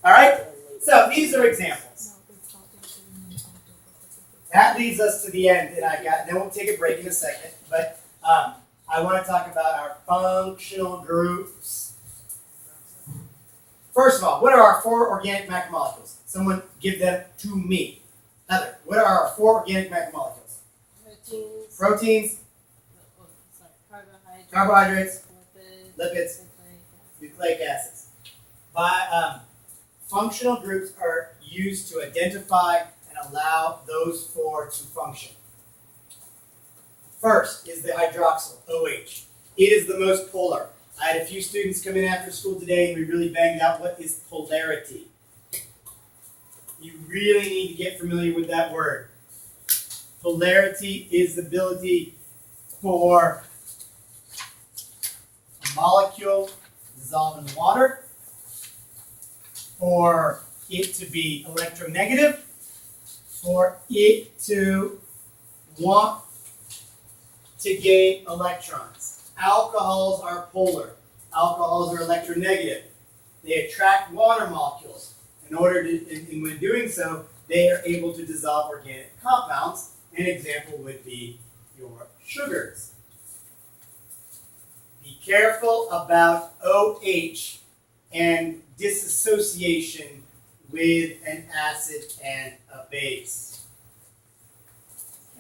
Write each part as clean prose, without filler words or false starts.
All right? So these are examples. That leads us to the end, and then we'll take a break in a second. But I want to talk about our functional groups. First of all, what are our 4 organic macromolecules? Someone give them to me. Heather, what are our 4 organic macromolecules? Proteins. Carbohydrates. Lipids. Nucleic acids. Functional groups are used to identify and allow those 4 to function. First is the hydroxyl, OH. It is the most polar. I had a few students come in after school today and we really banged out what is polarity. You really need to get familiar with that word. Polarity is the ability for a molecule to dissolve in water, for it to be electronegative, for it to want to gain electrons. Alcohols are polar. Alcohols are electronegative. They attract water molecules. In order to, and when doing so, they are able to dissolve organic compounds. An example would be your sugars. Be careful about OH and dissociation with an acid and a base.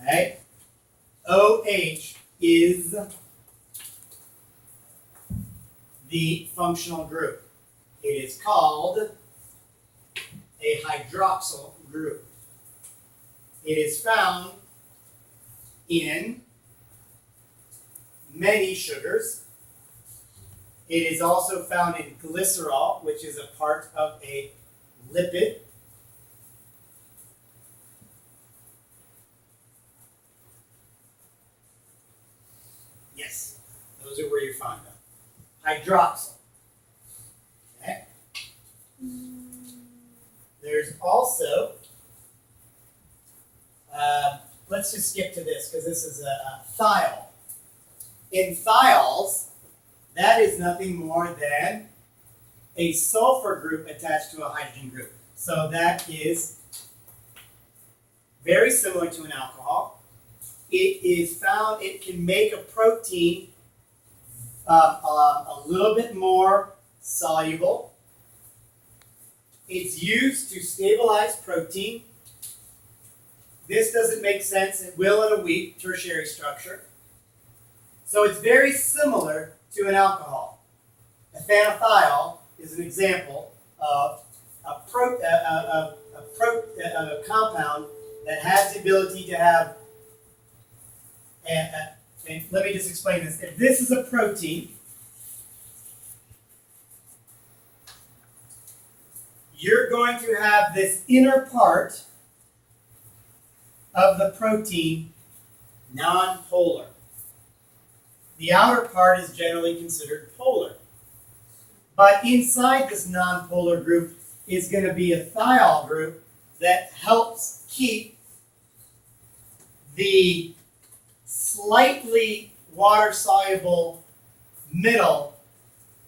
Okay? OH is the functional group. It is called a hydroxyl group. It is found in many sugars. It is also found in glycerol, which is a part of a lipid. Yes, those are where you find them. Hydroxyl. Okay. There's also, let's just skip to this because this is a thiol. In thiols, that is nothing more than a sulfur group attached to a hydrogen group. So that is very similar to an alcohol. It is found, it can make a protein a little bit more soluble. It's used to stabilize protein. This doesn't make sense. It will in a weak tertiary structure. So it's very similar to an alcohol. Ethanethiol is an example of a compound that has the ability to have, and let me just explain this. If this is a protein, you're going to have this inner part of the protein non-polar. The outer part is generally considered polar. But inside this non-polar group is going to be a thiol group that helps keep the slightly water-soluble middle.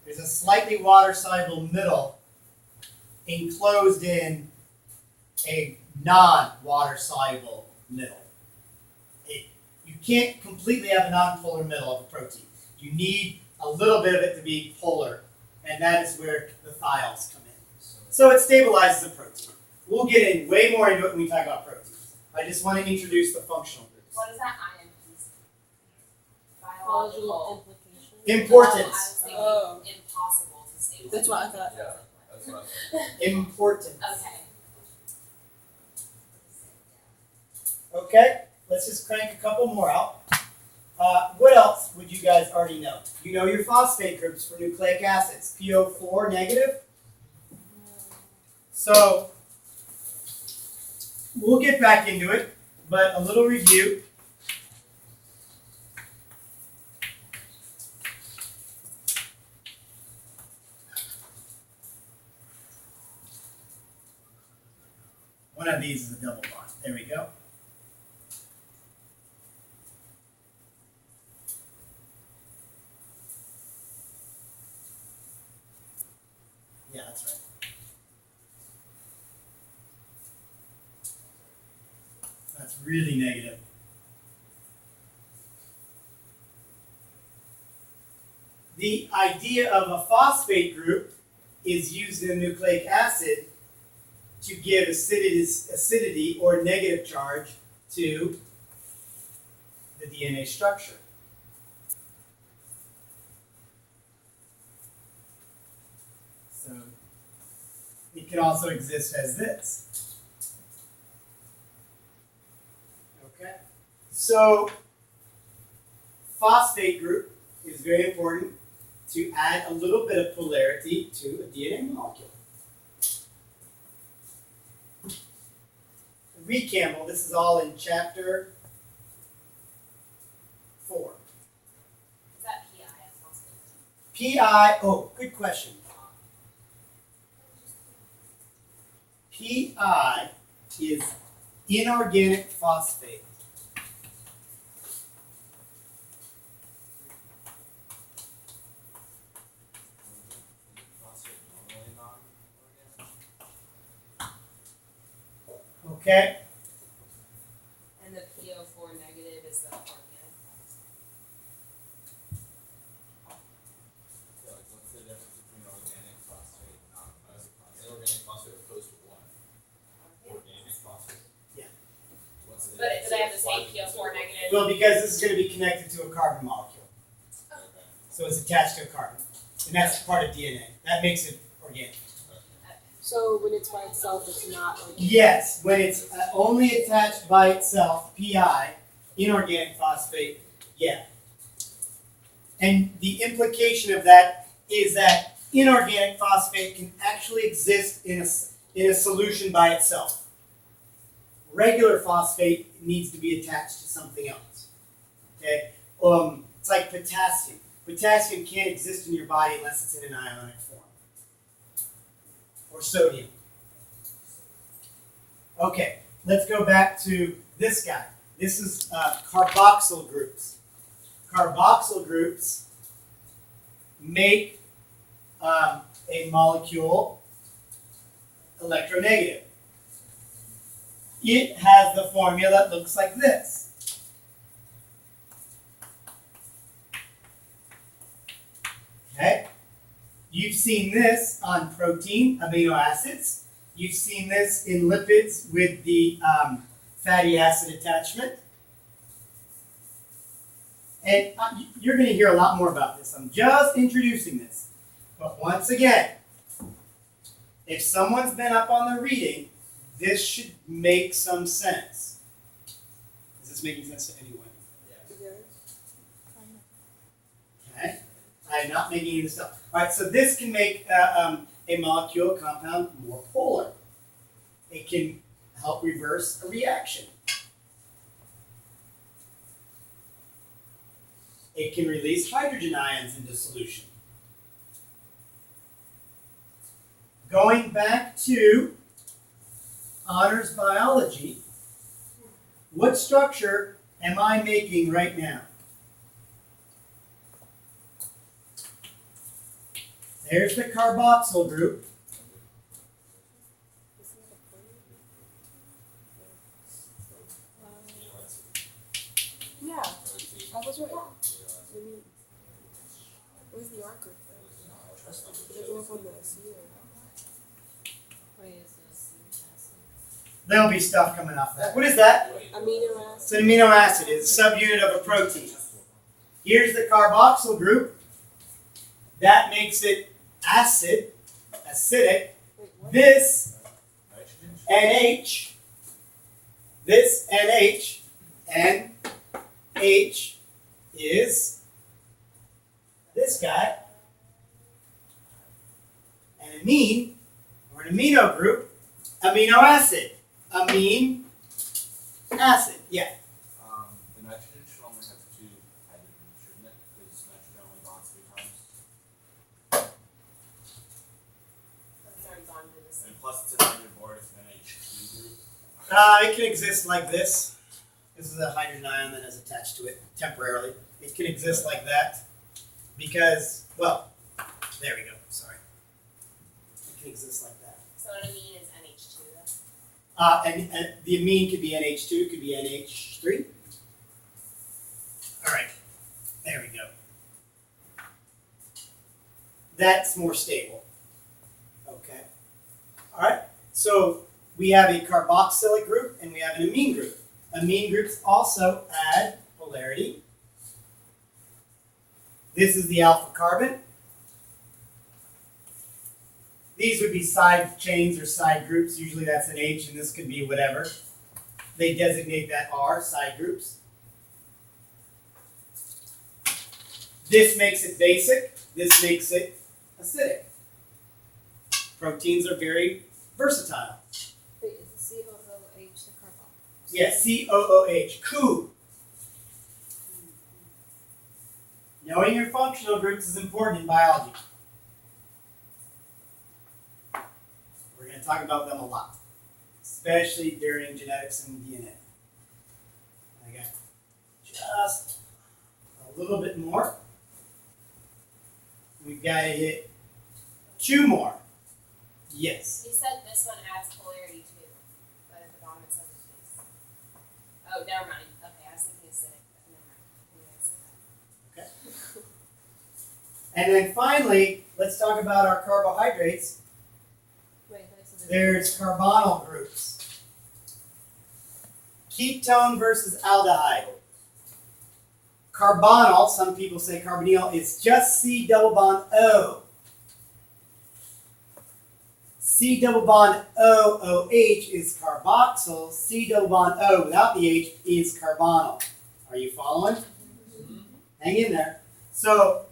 There's a slightly water-soluble middle enclosed in a non-water-soluble middle. You can't completely have a non-polar middle of a protein. You need a little bit of it to be polar, and that is where the thiols come in. So it stabilizes the protein. We'll get in way more into it when we talk about proteins. I just want to introduce the functional groups. What is that ion piece? Biological Importance. I was thinking impossible to stabilize. That's what I thought. Yeah, that's what I thought. Importance. Okay. Okay, let's just crank a couple more out. What else would you guys already know? You know your phosphate groups for nucleic acids. PO4 negative. So we'll get back into it, but a little review. One of these is a double bond. There we go. Yeah, that's right. really negative. The idea of a phosphate group is used in nucleic acid to give acidity or negative charge to the DNA structure. So it can also exist as this. Okay? So phosphate group is very important to add a little bit of polarity to a DNA molecule. Read Campbell, this is all in chapter 4. Is that PI and phosphate? PI, oh, good question. PI is inorganic phosphate. Phosphate normally non-organic? Okay? And the PO4 negative is the organic. Yeah, like what's the difference between organic phosphate and inorganic phosphate opposed to what? Organic phosphate? Yeah. What's the But difference? do they have the Why same do you PO4 say- negative? Well, because this is going to be connected to a carbon molecule. Okay. So it's attached to a carbon. And that's part of DNA. That makes it organic. So when it's by itself, it's not organic. Yes, when it's only attached by itself, PI, inorganic phosphate, yeah. And the implication of that is that inorganic phosphate can actually exist in a solution by itself. Regular phosphate needs to be attached to something else. Okay? It's like potassium. Potassium can't exist in your body unless it's in an ionic form. Or sodium. Okay, let's go back to this guy. This is carboxyl groups. Carboxyl groups make a molecule electronegative. It has the formula that looks like this. Okay? You've seen this on protein, amino acids. You've seen this in lipids with the fatty acid attachment. And you're going to hear a lot more about this. I'm just introducing this. But once again, if someone's been up on the reading, this should make some sense. Is this making sense to anyone? Okay? I am not making any of this stuff. Alright, so this can make a molecule, a compound, more polar. It can help reverse a reaction. It can release hydrogen ions into solution. Going back to honors biology, what structure am I making right now? There's the carboxyl group. Yeah, Protein. I was right. Yeah. I mean, where's the R group though? It doesn't look on the C Wait, is this acid? There'll be stuff coming off that. What is that? amino It's acid. an amino acid. It's a subunit of a protein. Here's the carboxyl group. That makes it acid, acidic. Wait, what? This Nitrogen? NH, this NH, NH is this guy. An amine, or an amino group, amino acid. Amine acid, yeah. The nitrogen should only have 2 hydrogens, shouldn't it? Because nitrogen only bonds 3 times. That's already gone to this. And plus it's a hydrogen board, it's an NH2 group. It can exist like this. This is a hydrogen ion that is attached to it temporarily. It can exist like that because, well, there we go. Sorry. It can exist like that. So an amine is NH2 then? And the amine could be NH2, could be NH3. All right, there we go. That's more stable. Okay. All right, so we have a carboxylic group and we have an amine group. Amine groups also add polarity. This is the alpha carbon. These would be side chains or side groups. Usually that's an H, and this could be whatever. They designate that R, side groups. This makes it basic. This makes it acidic. Proteins are very versatile. Wait, is the COOH the carbon? Yes, COOH, COO. Knowing your functional groups is important in biology. We're going to talk about them a lot, especially during genetics and DNA. I got just a little bit more. We've got to hit 2 more. Yes. You said this one adds polarity too, but at the bottom it says it's base. Oh, never mind. Okay, I was thinking acidic, but never mind. We didn't say that. And then finally, let's talk about our carbohydrates. Wait, this is There's carbonyl groups. Ketone versus aldehyde. Carbonyl, some people say carbonyl, is just C double bond O. C double bond O, OH is carboxyl. C double bond O without the H is carbonyl. Are you following? Hang in there. So,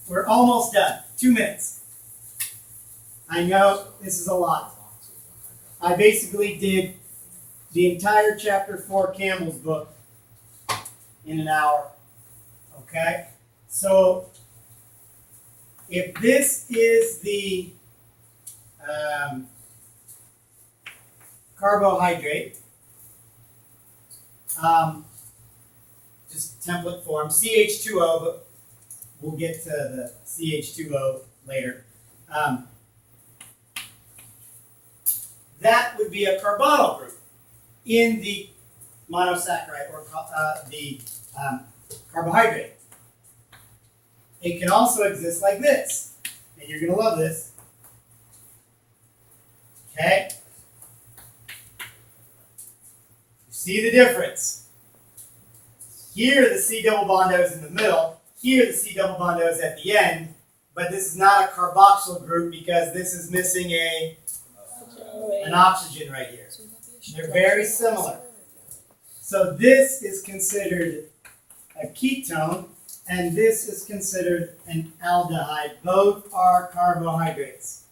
we're almost done. 2 minutes. I know this is a lot. I basically did the entire chapter 4 Campbell's book in an hour. Okay? So, if this is the carbohydrate, just template form, CH2O, but we'll get to the CH2O later. That would be a carbonyl group in the monosaccharide or the carbohydrate. It can also exist like this, and you're going to love this. Okay? See the difference? Here the C double bond O is in the middle. Here the C double bond O is at the end. But this is not a carboxyl group because this is missing an oxygen right here. They're very similar. So this is considered a ketone, and this is considered an aldehyde. Both are carbohydrates.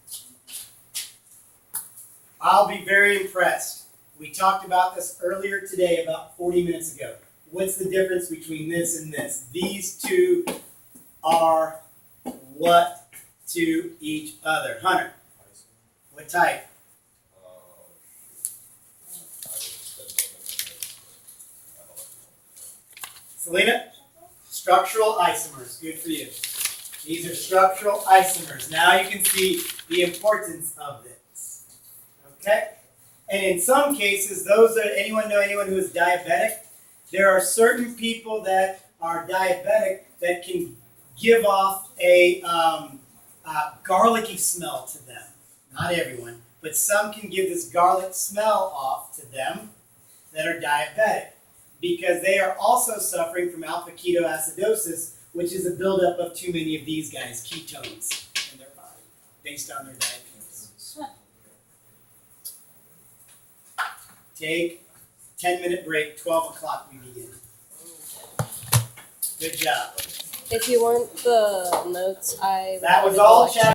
I'll be very impressed. We talked about this earlier today, about 40 minutes ago. What's the difference between this and this? These two are what to each other? Hunter, what type? Selena? Structural isomers. Good for you. These are structural isomers. Now you can see the importance of this. Okay? And in some cases, anyone know anyone who is diabetic? There are certain people that are diabetic that can give off a garlicky smell to them. Not everyone, but some can give this garlic smell off to them that are diabetic because they are also suffering from alpha ketoacidosis, which is a buildup of too many of these guys, ketones, in their body based on their diabetes. Take 10-minute break, 12 o'clock we begin. Good job. If you want the notes, That was all chapter